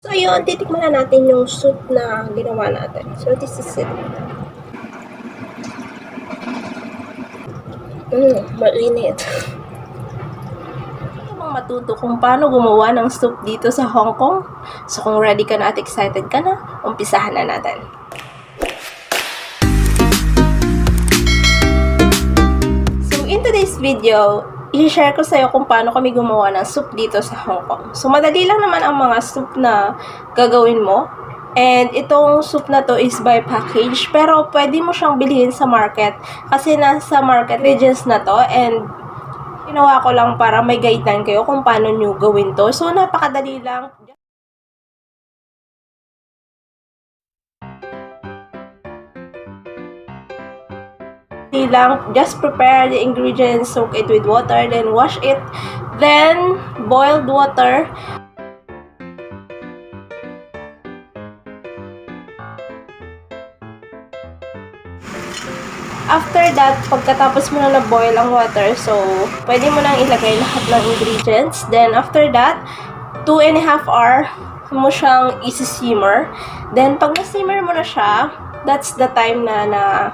So yun, titikman na natin yung soup na ginawa natin. So this is it. Mainit. Bang matuto kung paano gumawa ng soup dito sa Hong Kong? So kung ready ka na at excited ka na, umpisahan na natin. So in today's video, i-share ko sa'yo kung paano kami gumawa ng soup dito sa Hong Kong. So, madali lang naman ang mga soup na gagawin mo. And itong soup na to is by package. Pero, pwede mo siyang bilhin sa market. Kasi nasa market regions na to. And, ginawa ko lang para may guideline kayo kung paano nyo gawin to. So, napakadali lang. Just prepare the ingredients, soak it with water, then wash it, then boiled water. After that, pagkatapos mo na na-boil ang water, so pwede mo nang ilagay lahat ng ingredients. Then after that, 2.5 hours mo siyang isi-simmer. Then pag na-simmer mo na siya, that's the time na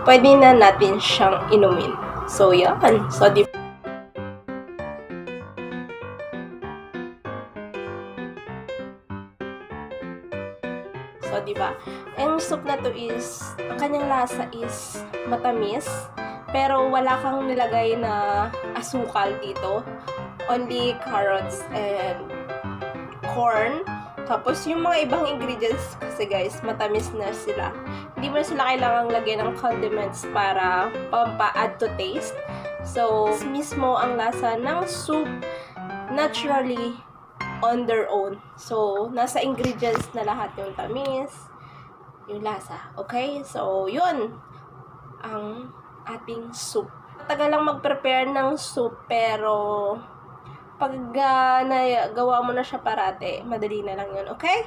pwede na natin siyang inumin. So, yan. So, diba? Ang soup na to is, ang kanyang lasa is matamis, pero wala kang nilagay na asukal dito. Only carrots and corn. Tapos, yung mga ibang ingredients kasi guys, matamis na sila. Hindi mo na sila kailangang lagyan ng condiments para pampa-add to taste. So, mismo ang lasa ng soup naturally on their own. So, nasa ingredients na lahat yung tamis, yung lasa. Okay? So, yun ang ating soup. Matagal lang mag-prepare ng soup, pero pag gawa mo na siya parate, madali na lang yun. Okay?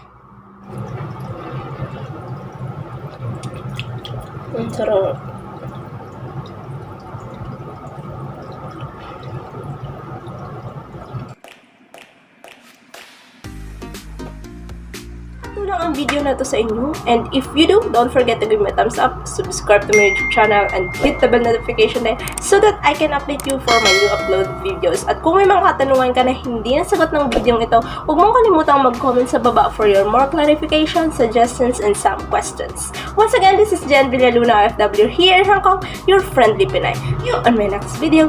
Ang sarap. Ito lang ang video na to sa inyo. And if you do, don't forget to give me a thumbs up, subscribe to my YouTube channel, and hit the bell notification there so that I can update you for my new upload videos. At kung may mga katanungan ka na hindi nasagot ng video ito, huwag mong kalimutang mag-comment sa baba for your more clarification, suggestions, and some questions. Once again, this is Jen Villaluna, OFW here in Hong Kong, your friendly Pinay. See you on my next video.